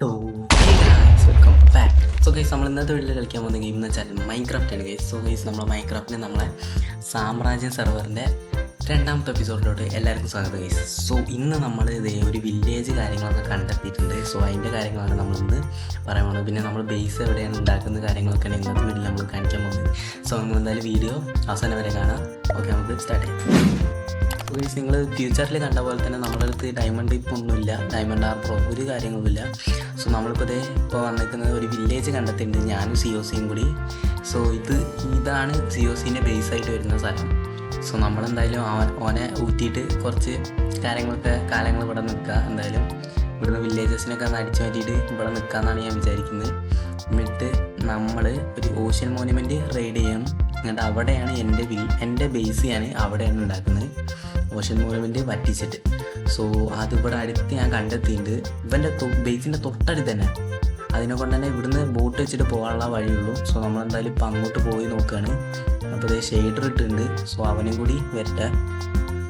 So, hey guys, welcome back. So guys, നമ്മൾ ഇന്നത്തെ വീട്ടിൽ കളിക്കാൻ പോകുന്ന ഗെയിം എന്ന് വെച്ചാൽ മൈൻക്രാഫ്റ്റ് ആണ് ഗൈസ്. സോ ഗൈസ്, നമ്മൾ മൈൻക്രാഫ്റ്റിന് നമ്മളെ സാമ്രാജ്യം സെർവറിൻ്റെ രണ്ടാമത്തെ എപ്പിസോഡിലോട്ട് എല്ലാവർക്കും സ്വാഗതം ഗൈസ്. സോ ഇന്ന് നമ്മൾ ഇതേ ഒരു വില്ലേജ് കാര്യങ്ങളൊക്കെ കണ്ടെത്തിയിട്ടുണ്ട്. സോ അതിൻ്റെ കാര്യങ്ങളാണ് നമ്മളിന്ന് പറയാൻ പോകുന്നത്. പിന്നെ നമ്മൾ ബേസ് എവിടെയാണ് ഉണ്ടാക്കുന്ന കാര്യങ്ങളൊക്കെയാണ് ഇന്നത്തെ വീട്ടിൽ നമ്മൾ കാണിക്കാൻ പോകുന്നത്. സോ നിങ്ങൾ എന്തായാലും വീഡിയോ അവസാനം വരെ കാണാം. ഓക്കെ, നമുക്ക് സ്റ്റാർട്ട് ചെയ്യാം. ഗൈസ്, നിങ്ങൾ ഫ്യൂച്ചറിൽ കണ്ട പോലെ തന്നെ നമ്മുടെ അടുത്ത് ഡയമണ്ട് ഇപ്പോൾ ഒന്നുമില്ല, ഡയമണ്ട് ആർപ്രോ ഒരു കാര്യങ്ങളുമില്ല. സോ നമ്മളിപ്പോൾ ഇപ്പോൾ വന്നിരിക്കുന്നത് ഒരു വില്ലേജ് കണ്ടെത്തിയിട്ടുണ്ട്, ഞാനും സിഒസിയും കൂടി. സോ ഇതാണ് സിഒസിൻ്റെ ബേസായിട്ട് വരുന്ന സ്ഥലം. സോ നമ്മളെന്തായാലും ഓനെ ഊറ്റിയിട്ട് കുറച്ച് കാലങ്ങൾ ഇവിടെ നിൽക്കുക. എന്തായാലും ഇവിടുന്ന് വില്ലേജസിനൊക്കെ ഒന്ന് അടിച്ചു മാറ്റിയിട്ട് ഇവിടെ നിൽക്കാമെന്നാണ് ഞാൻ വിചാരിക്കുന്നത്. എന്നിട്ട് നമ്മൾ ഒരു ഓഷ്യൻ മോനുമെൻറ്റ് റൈഡ് ചെയ്യണം. എന്നിട്ട് അവിടെയാണ് എൻ്റെ ബേസ് ഞാൻ അവിടെയാണ് ഉണ്ടാക്കുന്നത്, ഓഷ്യൻ മോനുമെൻറ്റ് വറ്റിച്ചിട്ട്. സോ അതിവിടെ അടുത്ത് ഞാൻ കണ്ടെത്തിയിട്ടുണ്ട്, ഇവൻ്റെ ബേസിൻ്റെ തൊട്ടടുത്ത് തന്നെ. അതിനെ കൊണ്ട് തന്നെ ഇവിടുന്ന് ബോട്ട് വെച്ചിട്ട് പോകാനുള്ള വഴിയുള്ളൂ. സോ നമ്മളെന്തായാലും ഇപ്പം അങ്ങോട്ട് പോയി നോക്കുകയാണ്. അപ്പോൾ ഇത് ഷെയ്ഡർ ഇട്ടിട്ടുണ്ട്. സോ അവനും കൂടി വരട്ടെ.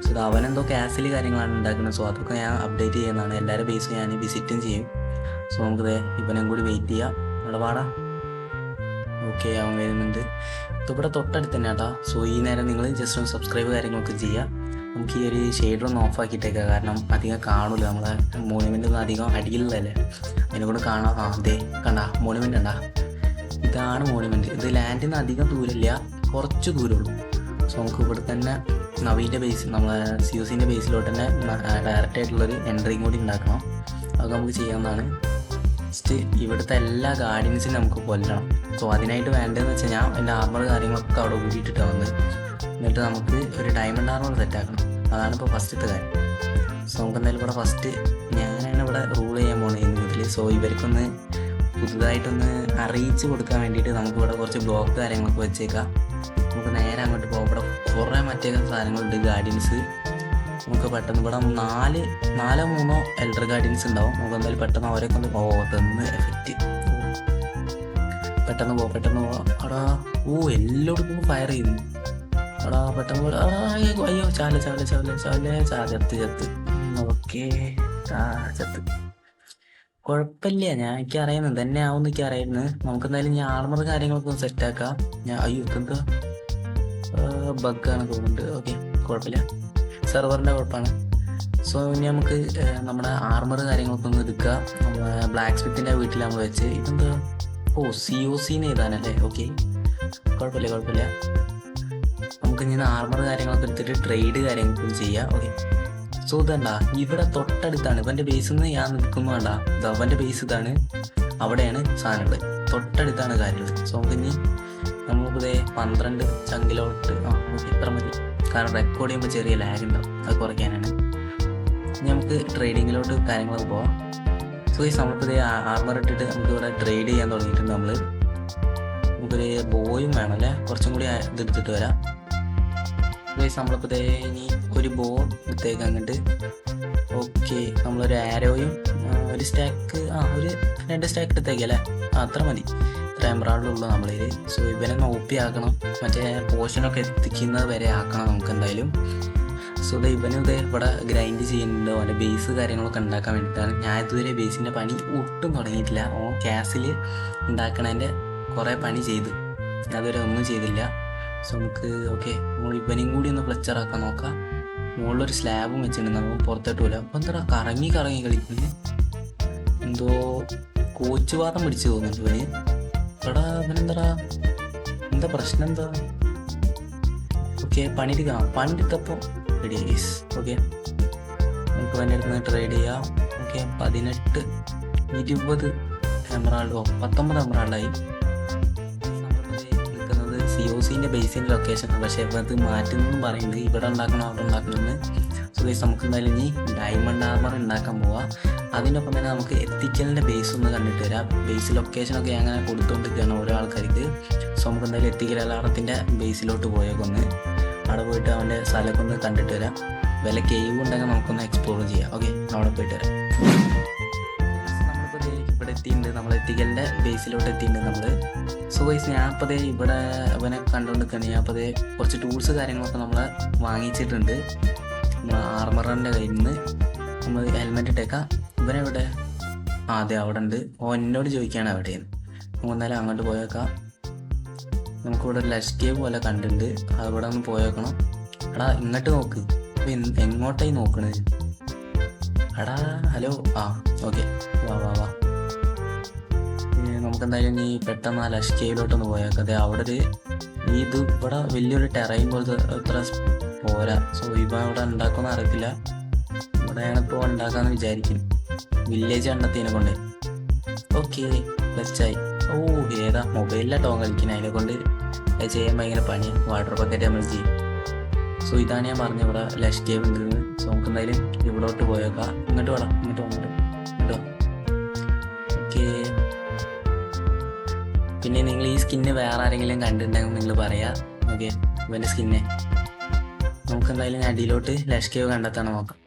സോ ഇത് അവനെന്തോ കാസിൽ കാര്യങ്ങളാണ് ഉണ്ടാക്കുന്നത്. സോ അതൊക്കെ ഞാൻ അപ്ഡേറ്റ് ചെയ്യുന്നതാണ്. എല്ലാവരും ബേസും ഞാൻ വിസിറ്റും ചെയ്യും. സോ നമുക്കിത് ഇവനും കൂടി വെയിറ്റ് ചെയ്യാം. അവിടെ പാടാ. ഓക്കെ, അവൻ വരുന്നുണ്ട്. ഇവിടെ തൊട്ടടുത്ത് തന്നെ കേട്ടോ. സോ ഈ നേരം നിങ്ങൾ ജസ്റ്റ് ഒന്ന് സബ്സ്ക്രൈബ് കാര്യങ്ങളൊക്കെ ചെയ്യുക. നമുക്ക് ഈ ഒരു ഷെയ്ഡർ ഒന്ന് ഓഫ് ആക്കിയിട്ടേക്കാം, കാരണം അധികം കാണൂല. നമ്മളെ മോണുമെൻ്റ് ഒന്നും അധികം അടിയിലുള്ളതല്ലേ, അതിനെക്കൊണ്ട് കാണാം. അതെ കണ്ടാ മോണുമെൻ്റ് ഉണ്ടാ, ഇതാണ് മോണുമെൻ്റ്. ഇത് ലാൻഡിൽ നിന്ന് അധികം ദൂരമില്ല, കുറച്ച് ദൂരമുള്ളൂ. സോ നമുക്ക് ഇവിടെ തന്നെ നവീൻ്റെ ബേസ്, നമ്മളെ സിഒസിൻ്റെ ബേസിലോട്ട് തന്നെ ഡയറക്റ്റ് ആയിട്ടുള്ളൊരു എൻട്രിയും കൂടി ഉണ്ടാക്കണം. അതൊക്കെ നമുക്ക് ചെയ്യാവുന്നതാണ്. ജസ്റ്റ് ഇവിടുത്തെ എല്ലാ ഗാർഡിയൻസിനും നമുക്ക് കൊല്ലണം. സോ അതിനായിട്ട് വേണ്ടതെന്ന് വെച്ചാൽ ഞാൻ എൻ്റെ ആർമർ കാര്യങ്ങളൊക്കെ അവിടെ ഊരിയിട്ടിട്ടാണ് വന്നത്. എന്നിട്ട് നമുക്ക് ഒരു ഡയമണ്ട് ആർമർ സെറ്റാക്കണം. അതാണ് ഇപ്പോൾ ഫസ്റ്റത്തെ കാര്യം. സോ നമുക്ക് എന്തായാലും ഇവിടെ ഫസ്റ്റ് ഞാനാണ് ഇവിടെ റൂൾ ചെയ്യാൻ പോകുന്നത് ഈ വീട്ടിൽ. സോ ഇവർക്കൊന്ന് പുതുതായിട്ടൊന്ന് അറിയിച്ച് കൊടുക്കാൻ വേണ്ടിയിട്ട് നമുക്കിവിടെ കുറച്ച് ബ്ലോക്ക് കാര്യങ്ങളൊക്കെ വെച്ചേക്കാം. നമുക്ക് നേരെ അങ്ങോട്ട് പോകാം. ഇവിടെ കുറേ മറ്റേ സാധനങ്ങളുണ്ട്, ഗാർഡിയൻസ്. നമുക്ക് പെട്ടെന്ന് ഇവിടെ നാലോ മൂന്നോ എൽഡർ ഗാർഡിയൻസ് ഉണ്ടാവും. നമുക്ക് എന്തായാലും പെട്ടെന്ന് അവരൊക്കെ ഒന്ന് പോകത്തെന്ന് എഫക്റ്റ്. പെട്ടെന്ന് പോവാം. അടാ എല്ലായിടത്തും ഫയർ ചെയ്യുന്നു. അടാ പെട്ടെന്ന് അയ്യോ ചത്ത്. ഓക്കെ, ചത്ത്. കുഴപ്പമില്ല, എനിക്ക് അറിയുന്നത് തന്നെ ആവുമെന്ന് എനിക്ക് അറിയുന്നത്. നമുക്ക് എന്തായാലും ഞാൻ ആർമർ കാര്യങ്ങളൊക്കെ ഒന്ന് സെറ്റാക്കാം. അയ്യോ ഇതെന്താ ബഗ്ഗാണ് തോന്നുന്നുണ്ട്. ഓക്കെ, കുഴപ്പമില്ല, സെർവറിൻ്റെ കുഴപ്പമാണ്. സോ ഇനി നമുക്ക് നമ്മുടെ ആർമർ കാര്യങ്ങളൊക്കെ ഒന്ന് എടുക്കുക. നമ്മുടെ ബ്ലാക്ക് സ്മിത്തിൻ്റെ വീട്ടിൽ നമ്മൾ വെച്ച് ഇതെന്താ സിഒസിന്ന് എഴുതാനല്ലേ. ഓക്കെ, കുഴപ്പമില്ല. നമുക്ക് ഇനി ആർമർ കാര്യങ്ങളൊക്കെ എടുത്തിട്ട് ട്രേഡ് കാര്യങ്ങളൊക്കെ ചെയ്യാം. ഓക്കെ, സോ ഇതണ്ട ഇവിടെ തൊട്ടടുത്താണ് ഇവൻ്റെ ബേസിൽ നിന്ന് ഞാൻ നിൽക്കുന്നു. വേണ്ട, ഇത് അവൻ്റെ ബേസ് ഇതാണ്, അവിടെയാണ് സാധനങ്ങൾ, തൊട്ടടുത്താണ് കാര്യങ്ങൾ. സോ നമുക്കിനി നമുക്കിതേ 12 ചങ്കിലോട്ട് ഓക്കെ ഇത്ര മതി, കാരണം റെക്കോർഡ് ചെയ്യുമ്പോൾ ചെറിയ ലാഗ് ഉണ്ടാവും, അത് കുറയ്ക്കാനാണ്. ഇനി നമുക്ക് ട്രേഡിങ്ങിലോട്ട് കാര്യങ്ങളൊക്കെ പോവാം. സോ ഈ നമ്മളിപ്പോൾ ആർമർ ഇട്ടിട്ട് നമുക്ക് ഇവിടെ ട്രേഡ് ചെയ്യാൻ തുടങ്ങിയിട്ടുണ്ട്. നമുക്കൊരു ബോയും വേണം അല്ലേ, കുറച്ചും കൂടി ഇതെടുത്തിട്ട് വരാം. നമ്മളിപ്പോൾ ഇനി ഒരു ബോ എടുത്തേക്ക് അങ്ങോട്ട്. ഓക്കെ, നമ്മളൊരു ആരോയും ഒരു സ്റ്റാക്ക് ഒരു 2 സ്റ്റാക്ക് എടുത്തേക്കല്ലേ, അത്ര മതി. ഇത്ര എംബ്രായിഡുള്ളൂ നമ്മളിൽ. സോ ഇവനെ നോപ്പി ആക്കണം, മറ്റേ പോർഷനൊക്കെ എത്തിക്കുന്നത് വരെ ആക്കണം നമുക്ക് എന്തായാലും. സോ ഇവനും ഇവിടെ ഗ്രൈൻഡ് ചെയ്യുന്നുണ്ട്, അവൻ്റെ ബേസ് കാര്യങ്ങളൊക്കെ ഉണ്ടാക്കാൻ വേണ്ടിയിട്ടാണ്. ഞാൻ ഇതുവരെ ബേസിൻ്റെ പണി ഒട്ടും തുടങ്ങിയിട്ടില്ല. ക്യാസിൽ ഉണ്ടാക്കണതിൻ്റെ കുറേ പണി ചെയ്തു, അതുവരെ ഒന്നും ചെയ്തില്ല. സോ നമുക്ക് ഓക്കെ നമ്മൾ ഇവനെയും കൂടി ഒന്ന് ഫ്ലെച്ചറാക്കാൻ നോക്കാം. മുകളിലൊരു സ്ലാബും വെച്ചിട്ടുണ്ട്, നമുക്ക് പുറത്തോട്ട് പോലും. അപ്പോൾ എന്താ കറങ്ങി കളിക്കുന്നത്, എന്തോ കോച്ചുവാദം പിടിച്ച് തോന്നുന്നുണ്ട് ഇവന്. എടാ എന്താ പ്രശ്നം എന്താ? ഓക്കെ, പണിയെടുത്തപ്പോൾ റെഡി ആയിസ്. ഓക്കെ, നമുക്ക് അവൻ്റെ അടുത്ത് നിന്ന് ട്രേഡ് ചെയ്യാം. ഓക്കെ, 18 20 എമറാൾഡോ 19 എമറാൾഡായി. നിൽക്കുന്നത് സിഒസിൻ്റെ ബേസിൻ്റെ ലൊക്കേഷനാണ്, പക്ഷേ ഇപ്പോൾ അത് മാറ്റുന്നതെന്നും പറയുന്നുണ്ട്, ഇവിടെ ഉണ്ടാക്കണം അവിടെ ഉണ്ടാക്കണമെന്ന്. സോ ഗൈസ്, നമുക്ക് എന്തായാലും ഇനി ഡയമണ്ട് ആർമർ ഉണ്ടാക്കാൻ പോവാം. അതിനൊപ്പം തന്നെ നമുക്ക് എത്തിക്കലിൻ്റെ ബേസ് ഒന്ന് കണ്ടിട്ട് വരാം. ബേസ് ലൊക്കേഷനൊക്കെ അങ്ങനെ കൊടുത്തുകൊണ്ടിരിക്കുകയാണ് ഓരോ ആൾക്കാർക്ക്. സോ നമുക്ക് എന്തായാലും എത്തിക്കൽ അലാറത്തിൻ്റെ ബേസിലോട്ട് പോയേക്കൊന്ന് അവിടെ പോയിട്ട് അവൻ്റെ സ്ഥലമൊക്കെ ഒന്ന് കണ്ടിട്ട് വരാം. വല്ല കേവ് ഉണ്ടെങ്കിൽ നമുക്കൊന്ന് എക്സ്പ്ലോർ ചെയ്യാം. ഓക്കെ, അവിടെ പോയിട്ട് വരാം. നമ്മളിപ്പോൾ ഇവിടെ എത്തിയിട്ടുണ്ട്, നമ്മൾ എത്തിക്കലിൻ്റെ ബേസിലോട്ട് എത്തിയിട്ടുണ്ട് നമ്മൾ. സോ ഗൈസ്, ഞാനിപ്പോൾ ഇവിടെ അവനെ കണ്ടുകൊണ്ടിരിക്കുകയാണ്. ഞാനിപ്പോൾ കുറച്ച് ടൂൾസ് കാര്യങ്ങളൊക്കെ നമ്മൾ വാങ്ങിച്ചിട്ടുണ്ട്. നമ്മൾ ആർമറിൻ്റെ കയ്യിൽ നിന്ന് നമ്മൾ ഹെൽമെറ്റ് ഇട്ടേക്കാം. ഇവനെവിടെ അതെ അവിടെ ഉണ്ട്. ഓ എന്നോട് ചോദിക്കുകയാണ് എവിടെയെന്ന്. നമുക്ക് എന്തായാലും അങ്ങോട്ട് പോയേക്കാം. നമുക്കിവിടെ ഒരു ലഷ് കേവ് പോലെ കണ്ടിട്ടുണ്ട്, അവിടെ ഒന്ന് പോയേക്കണം. എടാ ഇങ്ങോട്ട് നോക്ക്, എങ്ങോട്ടായി നോക്കണത്? എടാ ഹലോ. ആ ഓക്കെ, വാ വാ വാ. നമുക്കെന്തായാലും നീ പെട്ടെന്ന് ആ ലഷ് കേവിലോട്ടൊന്ന് പോയേക്കാം. അതെ അവിടെ ഒരു ഇത് ഇവിടെ വലിയൊരു ടെറൈൻ പോലത്തെ അത്ര പോരാ. സോ ഇവ ഇവിടെ ഉണ്ടാക്കുമെന്ന് അറിയത്തില്ല. ഇവിടെയാണ് ഇപ്പോൾ ഉണ്ടാക്കാമെന്ന് വിചാരിക്കും. വില്ലേജ് കണ്ടെത്തിയതിനെ കൊണ്ട്. ഓക്കെ പ്ലസ്റ്റായി. ഓ ഏതാ മൊബൈലിലാട്ടോ കളിക്കുന്നത്, അതിനെ കൊണ്ട് അത് ചെയ്യാൻ ഭയങ്കര പണിയാണ്. വാട്ടർ ബക്കറ്റ് നമ്മൾ ചെയ്യും. സോ ഇതാണ് ഞാൻ പറഞ്ഞ ഇവിടെ ലഷ് കേവ് ഉണ്ടെന്ന്. സോ നമുക്ക് എന്തായാലും ഇവിടോട്ട് പോയേക്കാം. ഇങ്ങോട്ട് വേണം, ഇങ്ങോട്ട് വന്നിട്ട് കേട്ടോ. ഓക്കെ, പിന്നെ നിങ്ങൾ ഈ സ്കിന്ന് വേറെ ആരെങ്കിലും കണ്ടിട്ടുണ്ടെങ്കിൽ നിങ്ങൾ പറയാം. ഓക്കെ, ഇവൻ്റെ സ്കിന്നെ നമുക്ക് എന്തായാലും അടിയിലോട്ട് ലഷ് കേവ് കണ്ടെത്താൻ നോക്കാം.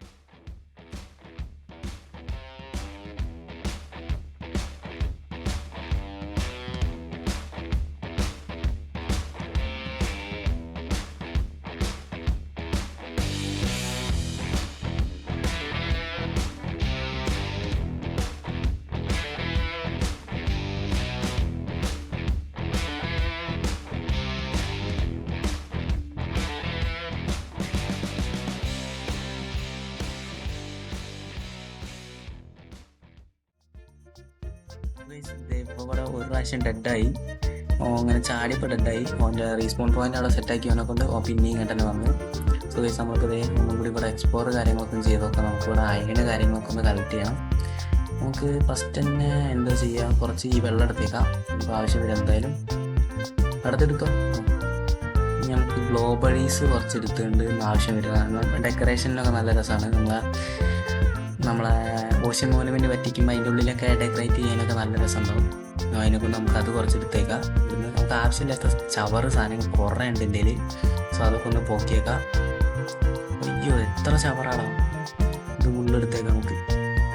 ഇപ്പോൾ ഇവിടെ ഒരു പ്രാവശ്യം ഡെഡായി. അങ്ങനെ ചാടിയപ്പോൾ ഡെഡായി. ഓൻ്റെ റീസ്പോൺ പോയിന്റ് അവിടെ സെറ്റാക്കി അവനെ കൊണ്ട് പിന്നെയും ഇങ്ങോട്ട് തന്നെ വന്നു. സോ ഗൈസ് നമുക്ക് ഒന്നും കൂടി ഇവിടെ എക്സ്പ്ലോർ കാര്യങ്ങളൊക്കെ ചെയ്ത് നോക്കാം. നമുക്കിവിടെ അയണ് കാര്യങ്ങളൊക്കെ ഒന്ന് കളക്ട് ചെയ്യണം. നമുക്ക് ഫസ്റ്റ് തന്നെ എന്താ ചെയ്യുക, കുറച്ച് ഈ വെള്ളം എടുത്തേക്കാം. ഇപ്പോൾ ആവശ്യം വരും എന്തായാലും അടുത്തെടുത്തോ. നമുക്ക് ഗ്ലോബളീസ് കുറച്ച് എടുത്തുകൊണ്ട് ആവശ്യം വരും. കാരണം ഡെക്കറേഷനിലൊക്കെ നല്ല രസമാണ്. നമ്മളെ ഓഷ്യൻ മോനുമെൻ്റ് പറ്റിക്കുമ്പോൾ അതിൻ്റെ ഉള്ളിലൊക്കെ ഡെക്കറേറ്റ് ചെയ്യാനൊക്കെ നല്ല രസമുണ്ടാവും. അതിനെക്കൊണ്ട് നമുക്കത് കുറച്ച് എടുത്തേക്കാം. പിന്നെ നമുക്ക് ആവശ്യമില്ലാത്ത ചവറ് സാധനങ്ങൾ കുറേ ഉണ്ട് എൻ്റെ കയ്യിൽ. സോ അതൊക്കെ ഒന്ന് പോക്കിയേക്കാം. അയ്യോ എത്ര ചവറാണോ, ഇത് മുള്ളെടുത്തേക്കാം നമുക്ക്.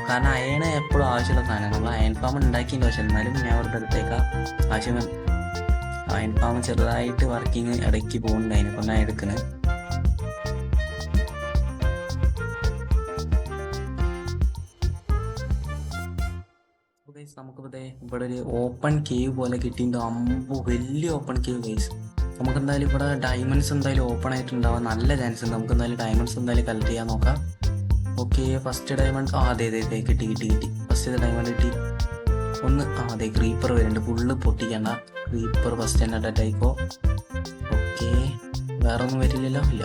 കാരണം അയണ് എപ്പോഴും ആവശ്യമുള്ള സാധനം. നമ്മൾ അയൺ ഫാം ഉണ്ടാക്കിയതിൻ്റെ പക്ഷേ എന്നാലും ഞാൻ അവരുടെ അടുത്തേക്കാം. ആവശ്യം അയൺ ഫാം ചെറുതായിട്ട് വർക്കിങ് ഇടയ്ക്ക് പോകുന്നുണ്ട്, അതിനെക്കൊണ്ടാണ് എടുക്കുന്നത്. നമുക്കിവിടെ ഇവിടെ ഒരു ഓപ്പൺ കേവ് പോലെ കിട്ടിയിട്ടുണ്ട്. അമ്പോ വലിയ ഓപ്പൺ കേവ് ഗൈസ്. നമുക്ക് എന്തായാലും ഇവിടെ ഡയമണ്ട്സ് എന്തായാലും ഓപ്പൺ ആയിട്ടുണ്ടാവാൻ നല്ല ചാൻസ് ഉണ്ട്. നമുക്ക് എന്തായാലും ഡയമണ്ട്സ് എന്തായാലും കളക്ട് ചെയ്യാൻ നോക്കാം. ഓക്കെ ഫസ്റ്റ് ഡയമണ്ട് അതെ കിട്ടി. ഫസ്റ്റ് ഡയമണ്ട് കിട്ടി ഒന്ന്. അതെ ക്രീപ്പർ വരുന്നുണ്ട്, ഫുള്ള് പൊട്ടിക്കണ്ട. ക്രീപ്പർ ഫസ്റ്റ് തന്നെ ഡെഡ് ആയിക്കോ. ഓക്കെ വേറെ ഒന്നും വരില്ലല്ലോ, ഇല്ല.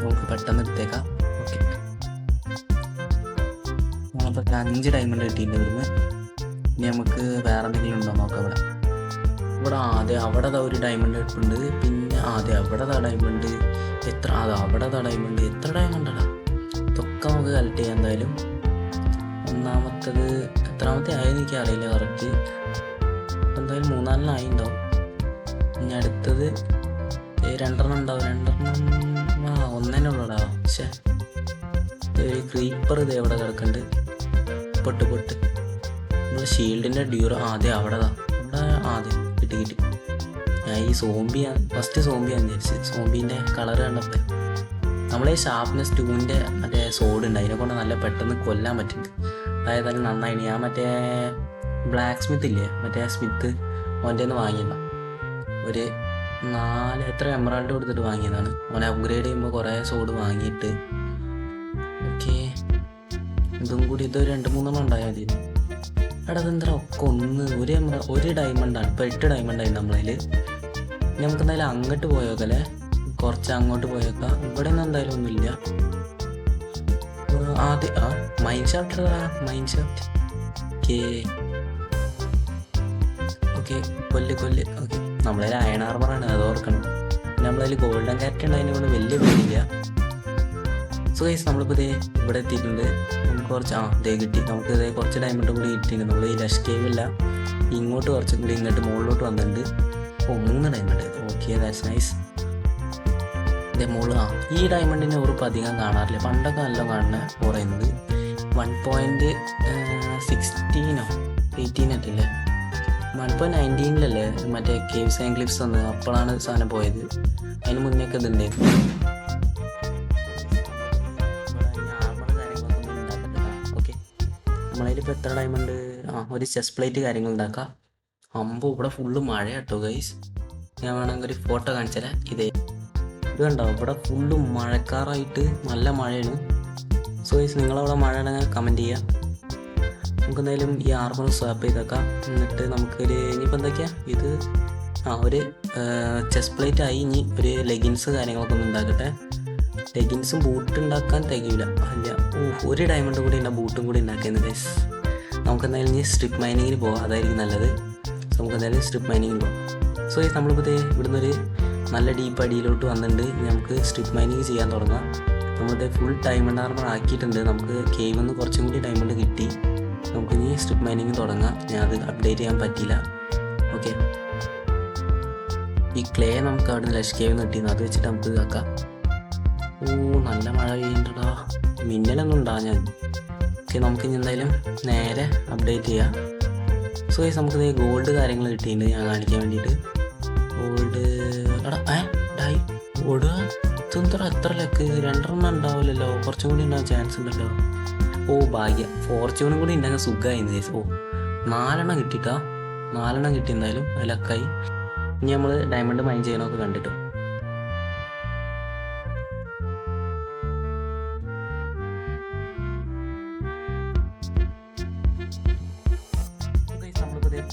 നമുക്ക് പെട്ടെന്ന് എടുത്തേക്കാം. ഓക്കെ നമ്മളിപ്പോൾ 5 ഡയമണ്ട് കിട്ടിയിട്ടുണ്ട് ഇവിടുന്ന്. ഇനി നമുക്ക് വേറെ എന്തെങ്കിലും ഉണ്ടോ നോക്കാം. ഇവിടെ അവിടെ ഒരു ഡയമണ്ട് ഉണ്ട്. പിന്നെ അവിടെ ഡയമണ്ട് എത്ര, അവിടെ ഡയമണ്ട് എത്ര ഡയമണ്ടാടാ. ഇതൊക്കെ നമുക്ക് കളക്ട് ചെയ്യാം എന്തായാലും. ഒന്നാമത്തത് എത്രാമത്തെ ആയെന്ന് എനിക്ക് അറിയില്ല കറക്റ്റ്. എന്തായാലും 3-4 ആയി ഉണ്ടാവും. ഇനി അടുത്തത് 2 ഉണ്ടാവും. 2 ഒന്നേനെ ഉള്ളടാ. പക്ഷേ ഒരു ക്രീപ്പർ ഇത് എവിടെ കിടക്കുന്നുണ്ട്. പൊട്ട് നമ്മുടെ ഷീൽഡിൻ്റെ ഡ്യൂറോ അവിടെ കിട്ടി. ഞാൻ ഈ ഫസ്റ്റ് സോംബിയാന്ന് വിചാരിച്ചത്. സോംബീൻ്റെ കളർ കണ്ടപ്പോൾ നമ്മളെ ഷാർപ്നെസ് 2ൻ്റെ മറ്റേ സോഡ് ഉണ്ട്, അതിനെ കൊണ്ട് നല്ല പെട്ടെന്ന് കൊല്ലാൻ പറ്റുന്നുണ്ട്. അതായത് നന്നായി. ഞാൻ മറ്റേ ബ്ലാക്ക് സ്മിത്ത് ഇല്ലേ, മറ്റേ സ്മിത്ത് ഓൻ്റെ നിന്ന് വാങ്ങിയതാണ്. ഒരു 4 എമറാൾഡ് കൊടുത്തിട്ട് വാങ്ങിയതാണ്. ഓനെ അപ്ഗ്രേഡ് ചെയ്യുമ്പോൾ കുറേ സോഡ് വാങ്ങിയിട്ട്. ഓക്കെ ഇതും കൂടി ഇത് 2-3 ഉണ്ടായാൽ മതി. എടാ അതെന്താ ഒക്കെ ഒരു ഡയമണ്ടാണ്. ഇപ്പോൾ 8 ഡയമണ്ടായി നമ്മളതിൽ. നമുക്ക് എന്തായാലും അങ്ങോട്ട് പോയേക്കല്ലേ, കുറച്ച് അങ്ങോട്ട് പോയേക്കാം. ഇവിടെ ഒന്നും എന്തായാലും ഒന്നുമില്ല. Mine shaft. ഓക്കെ കൊല്ല്. ഓക്കെ നമ്മളതിൽ അയൺ ആർമറാണ്, അത് ഓർക്കണം. നമ്മളതിൽ ഗോൾഡൻ ക്യാരറ്റ് ഉണ്ട്, അതിനെ കൊണ്ട് വലിയ പേടില്ല. സോ ഗൈസ് നമ്മളിപ്പോൾ ഇവിടെ എത്തിയിട്ടുണ്ട്. നമുക്ക് കുറച്ച് കിട്ടി. നമുക്ക് കുറച്ച് ഡയമണ്ട് കൂടി കിട്ടിയിട്ടുണ്ട്. നമ്മൾ ഈ ലഷ് കേവില്ല, ഇങ്ങോട്ട് കുറച്ചും കൂടി ഇങ്ങോട്ട് മുകളിലോട്ട് വന്നിട്ടുണ്ട്. 3 ഡയമണ്ട്. Okay that's nice. മുകളിൽ ഈ ഡയമണ്ടിനെ ഉറപ്പ് അധികം കാണാറില്ല. പണ്ടൊക്കെ നല്ല കാണുന്ന പറയുന്നത് 1.16 18 1.19 മറ്റേ കേവ്സ് ആൻഡ് ക്ലിഫ്സ് വന്നത്. അപ്പോഴാണ് സാധനം പോയത്. അതിന് മുന്നേക്കെ ഇതുണ്ടായിരുന്നു. നമ്മളതിൽ ഇപ്പോൾ എത്ര ഡയമണ്ട്? ഒരു ചെസ്റ്റ് പ്ലേറ്റ് കാര്യങ്ങൾ ഉണ്ടാക്കാം. അമ്പോ ഇവിടെ ഫുള്ള് മഴ കേട്ടോ ഗൈസ്. ഞാൻ വേണമെങ്കിൽ ഒരു ഫോട്ടോ കാണിച്ചാലേ. ഇത് കണ്ടോ, ഇവിടെ ഫുള്ള് മഴക്കാറായിട്ട് നല്ല മഴയാണ്. സോ ഗൈസ് നിങ്ങളവിടെ മഴ ആണെങ്കിൽ കമൻറ്റ് ചെയ്യുക. നമുക്ക് എന്തായാലും ഈ ആർമർ സ്വാപ്പ് ചെയ്തേക്കാം. എന്നിട്ട് നമുക്കൊരു ഇനിയിപ്പോൾ എന്തൊക്കെയാണ് ഇത് ഒരു ചെസ്റ്റ് പ്ലേറ്റ് ആയി. ഇനി ഒരു ലെഗിൻസ് കാര്യങ്ങളൊക്കെ ഒന്ന് ഉണ്ടാക്കട്ടെ. ലെഗിൻസും ബൂട്ട് ഉണ്ടാക്കാൻ തികയില്ല. അല്ല, ഒരു ഡയമണ്ട് കൂടി ഉണ്ട്, ബൂട്ടും കൂടി ഉണ്ടാക്കിയത് ഗൈസ്. നമുക്ക് എന്തായാലും ഇനി സ്ട്രിപ്പ് മൈനിങ്ങിന് പോകാം, അതായിരിക്കും നല്ലത്. സോ നമുക്ക് എന്തായാലും സ്ട്രിപ്പ് മൈനിങ്ങിന് പോകാം. സോ ഗൈസ് നമ്മളിപ്പോൾ ഇവിടുന്ന് ഒരു നല്ല ഡീപ്പ് അടിയിലോട്ട് വന്നിട്ടുണ്ട്. നമുക്ക് സ്ട്രിപ്പ് മൈനിങ് ചെയ്യാൻ തുടങ്ങാം. നമ്മളിത് ഫുൾ ഡയമണ്ട് ആർമർ ആക്കിയിട്ടുണ്ട്. നമുക്ക് കേവിൽ നിന്ന് കുറച്ചും കൂടി ഡയമണ്ട് കിട്ടി. നമുക്കിനി സ്ട്രിപ്പ് മൈനിങ് തുടങ്ങാം. ഞാൻ അത് അപ്ഡേറ്റ് ചെയ്യാൻ പറ്റിയില്ല. ഓക്കെ, ഈ ക്ലേ നമുക്ക് അവിടെ നിന്ന് ലഷ് കേവിൽ നിന്ന് കിട്ടിയിരുന്നു. അത് വെച്ചിട്ട് നമുക്ക് ഇതാക്കാം. നല്ല മഴ പെയ്യുന്നുണ്ടടാ, മിന്നലൊന്നും ഉണ്ടാകാൻ. ഓക്കെ, നമുക്കിനി എന്തായാലും നേരെ അപ്ഡേറ്റ് ചെയ്യാം. സോ ഗൈസ് നമുക്കിത് ഗോൾഡ് കാര്യങ്ങൾ കിട്ടിയിട്ടുണ്ട് ഞാൻ കാണിക്കാൻ വേണ്ടിയിട്ട്. ഗോൾഡ് ഓടുക ഇതെന്തറ എത്ര ലക്ക്? 2 ഉണ്ടാവില്ലല്ലോ, കുറച്ചും കൂടി ഉണ്ടാകാൻ ചാൻസ് ഉണ്ടല്ലോ. ഭാഗ്യം, ഫോർച്യൂണും കൂടി ഉണ്ടെങ്കിൽ സുഖമായിരുന്നു ഗൈസ്. 4 കിട്ടിയിട്ടാ, 4 കിട്ടി. എന്തായാലും ലക്കായി. ഇനി നമ്മൾ ഡയമണ്ട് മൈൻ ചെയ്യണമൊക്കെ കണ്ടിട്ടോ.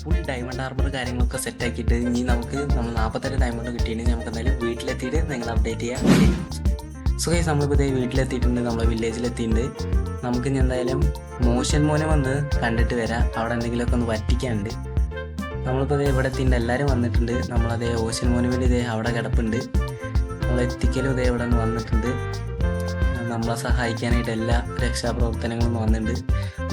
ഫുൾ ഡയമണ്ട് ആർമർ കാര്യങ്ങളൊക്കെ സെറ്റ് ആക്കിയിട്ട് ഇനി നമ്മൾ 48 ഡയമണ്ട് കിട്ടിയിട്ടുണ്ടെങ്കിൽ നമുക്ക് എന്തായാലും വീട്ടിലെത്തിയിട്ട് നിങ്ങൾ അപ്ഡേറ്റ് ചെയ്യാം. സോ ഗൈസ് നമ്മളിപ്പോൾ വീട്ടിലെത്തിയിട്ടുണ്ട്, നമ്മളെ വില്ലേജിലെത്തിയിട്ടുണ്ട്. നമുക്ക് ഇനി എന്തായാലും മോഷൻ മോനെ വന്ന് കണ്ടിട്ട് വരാം. അവിടെ എന്തെങ്കിലുമൊക്കെ ഒന്ന് വറ്റിക്കാനുണ്ട്. നമ്മളിപ്പോൾ ഇവിടെ എത്തിയിട്ടുണ്ട്, എല്ലാവരും വന്നിട്ടുണ്ട്. നമ്മളതേ ഓഷൻ മോന് വേണ്ടി അവിടെ കിടപ്പുണ്ട്. നമ്മളെത്തിക്കലും ഇവിടെ നിന്ന് വന്നിട്ടുണ്ട്. നമ്മളെ സഹായിക്കാനായിട്ട് എല്ലാ രക്ഷാപ്രവർത്തനങ്ങളും വന്നിട്ടുണ്ട്.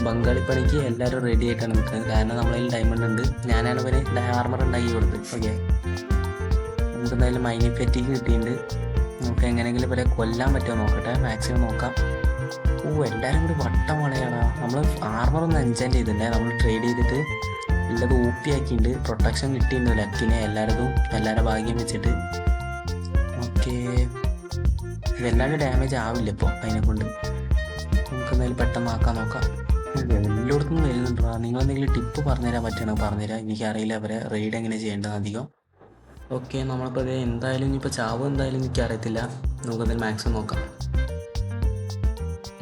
ബംഗാളി പണിക്ക് എല്ലാവരും റെഡി ആയിട്ടാണ് നിൽക്കുന്നത്. കാരണം നമ്മളതിൽ ഡയമണ്ട് ഉണ്ട്. ഞാനാണ് ഇവന് ആർമർ ഉണ്ടാക്കി കൊടുത്തത്. ഓക്കെ, നമുക്ക് എന്തായാലും മൈനിങ് ഫെറ്റിക്ക് കിട്ടിയിട്ടുണ്ട്. നമുക്ക് എങ്ങനെയെങ്കിലും ഇവരെ കൊല്ലാൻ പറ്റുമോ നോക്കട്ടെ, മാക്സിമം നോക്കാം. എല്ലാവരും കൂടി വട്ടം വളയാണ്. നമ്മൾ ആർമറൊന്നും എൻജോയ് ചെയ്തിട്ടുണ്ടേ, നമ്മൾ ട്രേഡ് ചെയ്തിട്ട് എല്ലതും ഊപ്പിയാക്കിയിട്ടുണ്ട്. പ്രൊട്ടക്ഷൻ കിട്ടിയിട്ടുണ്ട് ലക്കിനെ, എല്ലാവരുടെ ഭാഗ്യം വെച്ചിട്ട്. ഓക്കെ, ഇതെല്ലാവരും ഡാമേജ് ആവില്ല ഇപ്പോൾ അതിനെക്കൊണ്ട്. നമുക്ക് എന്തായാലും പെട്ടെന്ന് ആക്കാൻ നോക്കാം. എല്ലായിടത്തും വരുന്നുണ്ടോ? നിങ്ങളെന്തെങ്കിലും ടിപ്പ് പറഞ്ഞുതരാൻ പറ്റുകയാണെങ്കിൽ പറഞ്ഞുതരാം. എനിക്കറിയില്ല അവരെ റെയ്ഡ് എങ്ങനെ ചെയ്യേണ്ടത് അധികം. ഓക്കെ, നമ്മളിപ്പോൾ എന്തായാലും ഇനിയിപ്പോൾ ചാവ് എന്തായാലും എനിക്കറിയത്തില്ല. നമുക്കെന്തായാലും മാക്സിമം നോക്കാം.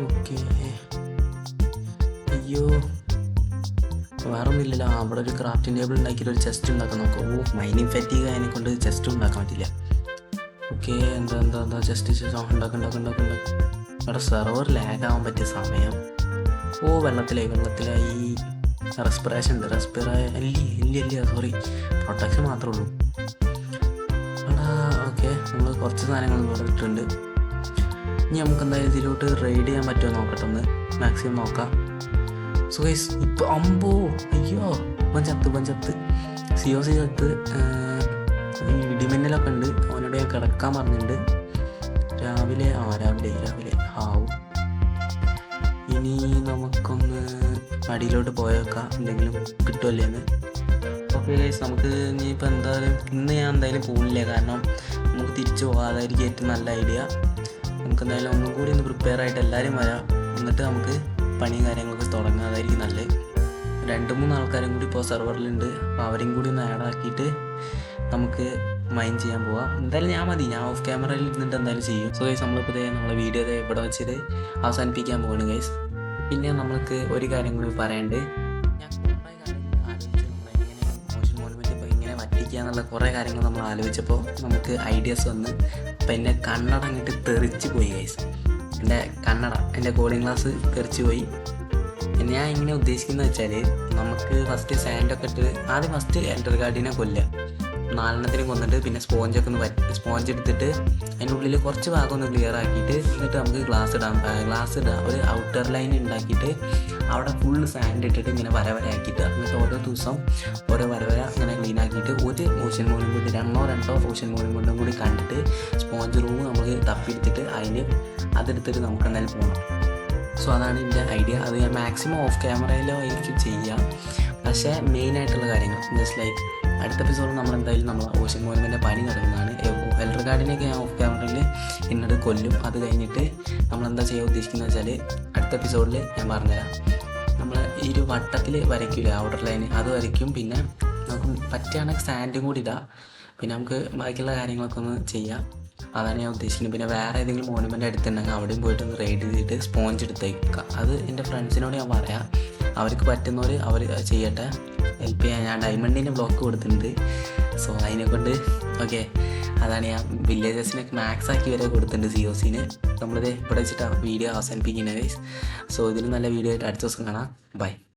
ഓക്കെ, അയ്യോ വേറെ ഒന്നുമില്ലല്ലോ. അവിടെ ഒരു ക്രാഫ്റ്റിംഗ് ടേബിൾ ഉണ്ടാക്കിയിട്ട് ഒരു ചെസ്റ്റ് ഉണ്ടാക്കാൻ നോക്കാം. മൈനിങ് ഫെറ്റീഗ് അതിനെ കൊണ്ട് ചെസ്റ്റ് ഉണ്ടാക്കാൻ പറ്റില്ല. ഓക്കെ, എന്താ ചെസ്റ്റ് ഉണ്ടാക്കും. അവിടെ സെർവർ ലാഗ് ആവാൻ പറ്റിയ സമയം. വെള്ളത്തിലായി. റെസ്പിറേഷൻ ഉണ്ട്. ഇല്ല സോറി, പ്രൊട്ടക്ഷൻ മാത്രമേ ഉള്ളൂ. ഓക്കെ, നമ്മൾ കുറച്ച് സാധനങ്ങൾ പറഞ്ഞിട്ടുണ്ട്. ഇനി നമുക്ക് എന്തായാലും ഇതിലോട്ട് റൈഡ് ചെയ്യാൻ പറ്റുമോ നോക്കട്ടെ, ഒന്ന് മാക്സിമം നോക്കാം. സോ ഗൈസ് ഇപ്പോൾ അയ്യോ ചത്ത് സിയോസി ചത്ത്. ഈ ഇടിമിന്നലൊക്കെ ഉണ്ട്. അവനോട് ഞാൻ കിടക്കാൻ പറഞ്ഞിട്ടുണ്ട്. രാവിലെ ഹാവും. ഇനി നമുക്കൊന്ന് അടിയിലോട്ട് പോയേക്കാം, എന്തെങ്കിലും കിട്ടുമല്ലേന്ന്. ഓക്കെ ഗൈസ്, നമുക്ക് ഇനിയിപ്പോൾ ഇന്ന് ഞാൻ എന്തായാലും പോകുന്നില്ല. കാരണം നമുക്ക് തിരിച്ചു പോകാതായിരിക്കും ഏറ്റവും നല്ല ഐഡിയ. നമുക്ക് എന്തായാലും ഒന്നും കൂടി ഒന്ന് പ്രിപ്പയർ ആയിട്ട് എല്ലാവരും വരാം. എന്നിട്ട് നമുക്ക് പണിയും കാര്യങ്ങളൊക്കെ തുടങ്ങാം, അതായിരിക്കും നല്ലത്. 2-3 ആൾക്കാരും കൂടി ഇപ്പോൾ സെർവറിലുണ്ട്. അപ്പോൾ അവരെയും കൂടി ഒന്ന് ആഡാക്കിയിട്ട് നമുക്ക് മൈൻ ചെയ്യാൻ പോവാം. എന്തായാലും ഞാൻ ഓഫ് ക്യാമറയിൽ ഇരുന്നിട്ട് എന്തായാലും ചെയ്യും. സോ ഗൈസ് നമ്മളിപ്പോൾ നമ്മളെ വീഡിയോ ഇവിടെ വെച്ചിട്ട് അവസാനിപ്പിക്കാൻ പോവാണ് ഗൈസ്. പിന്നെ നമുക്ക് ഒരു കാര്യം കൂടി പറയാനുണ്ട്. ഞാൻ കുറേ കാര്യങ്ങൾ ആലോചിച്ച് നമ്മളെങ്ങനെ മോഷൻ മോനുമെൻ്റ് ഇപ്പോൾ ഇങ്ങനെ വറ്റിക്കുക എന്നുള്ള കുറേ കാര്യങ്ങൾ നമ്മൾ ആലോചിച്ചപ്പോൾ നമുക്ക് ഐഡിയാസ് വന്ന്. അപ്പോൾ എൻ്റെ കണ്ണട അങ്ങോട്ട് തെറിച്ച് പോയി ഗൈസ്. എൻ്റെ കോഡിങ് ക്ലാസ് തെറിച്ച് പോയി. ഞാൻ ഇങ്ങനെ ഉദ്ദേശിക്കുന്നത് വെച്ചാൽ നമുക്ക് ഫസ്റ്റ് സാൻഡൊക്കെ ഇട്ട് ആദ്യം എൽഡർ ഗാർഡിനെ കൊല്ലുക. 4 കൊന്നിട്ട് പിന്നെ സ്പോഞ്ച് എടുത്തിട്ട് അതിൻ്റെ ഉള്ളിൽ കുറച്ച് ഭാഗം ഒന്ന് ക്ലിയർ ആക്കിയിട്ട് എന്നിട്ട് നമുക്ക് ഗ്ലാസ് ഇടാം. ഒരു ഔട്ടർ ലൈൻ ഉണ്ടാക്കിയിട്ട് അവിടെ ഫുള്ള് സാൻഡ് ഇട്ടിട്ട് ഇങ്ങനെ വരവരയാക്കിയിട്ട് എന്നിട്ട് ഓരോ ദിവസം ഓരോ വരവര ഇങ്ങനെ ക്ലീൻ ആക്കിയിട്ട് ഒരു ഓഷൻ മോനും കൂടി 2 ഓഷൻ മോനും കൊണ്ടും കൂടി കണ്ടിട്ട് സ്പോഞ്ച് റൂം നമുക്ക് തപ്പിയെടുത്തിട്ട് അതെടുത്തിട്ട് നമുക്ക് എന്തായാലും പോകണം. സോ അതാണ് എൻ്റെ ഐഡിയ. അത് ഞാൻ മാക്സിമം ഓഫ് ക്യാമറയിലോ എനിക്ക് ചെയ്യാം. പക്ഷേ മെയിനായിട്ടുള്ള കാര്യങ്ങൾ ജസ്റ്റ് ലൈക്ക് അടുത്ത എപ്പിസോഡ് നമ്മളെന്തായാലും ഓഷൻ മോനുമെൻ്റെ പണി തുടങ്ങുന്നതാണ്. എൽഡർ ഗാർഡിനെയൊക്കെ ഞാൻ ഓഫ് ക്യാമറയിൽ ഇന്നത് കൊല്ലും. അത് കഴിഞ്ഞിട്ട് നമ്മളെന്താ ചെയ്യാൻ ഉദ്ദേശിക്കുന്നത് വെച്ചാൽ അടുത്ത എപ്പിസോഡിൽ ഞാൻ പറഞ്ഞുതരാം. നമ്മൾ ഈ ഒരു വട്ടത്തിൽ വരയ്ക്കില്ല ഔട്ടർ ലൈൻ, അത് വരയ്ക്കും. പിന്നെ നമുക്ക് പറ്റുകയാണെങ്കിൽ സാൻഡും കൂടി ഇടാം. പിന്നെ നമുക്ക് ബാക്കിയുള്ള കാര്യങ്ങളൊക്കെ ഒന്ന് ചെയ്യാം. അതാണ് ഞാൻ ഉദ്ദേശിക്കുന്നത്. പിന്നെ വേറെ ഏതെങ്കിലും മോണുമെൻ്റ് അടുത്തുണ്ടെങ്കിൽ അവിടെയും പോയിട്ട് ഒന്ന് റൈഡ് ചെയ്തിട്ട് സ്പോഞ്ച് എടുത്തേക്കാം. അത് എൻ്റെ ഫ്രണ്ട്സിനോട് ഞാൻ പറയാം, അവർക്ക് പറ്റുന്നവർ അവർ ചെയ്യട്ടെ, ഹെൽപ്പ് ചെയ്യാൻ. ഞാൻ ഡയമണ്ടിൻ്റെ ബ്ലോക്ക് കൊടുത്തിട്ടുണ്ട്. സോ അതിനെക്കൊണ്ട് ഓക്കെ, അതാണ് ഞാൻ വില്ലേജസിനൊക്കെ മാക്സ് ആക്കി വരെ കൊടുത്തിട്ടുണ്ട് COCന്. നമ്മളിത് ഇവിടെ വെച്ചിട്ട് വീഡിയോ അവസാനിപ്പിക്കുന്നത്. സോ ഇതിന് നല്ല വീഡിയോ ആയിട്ട് അടുത്ത ദിവസം കാണാം. ബൈ.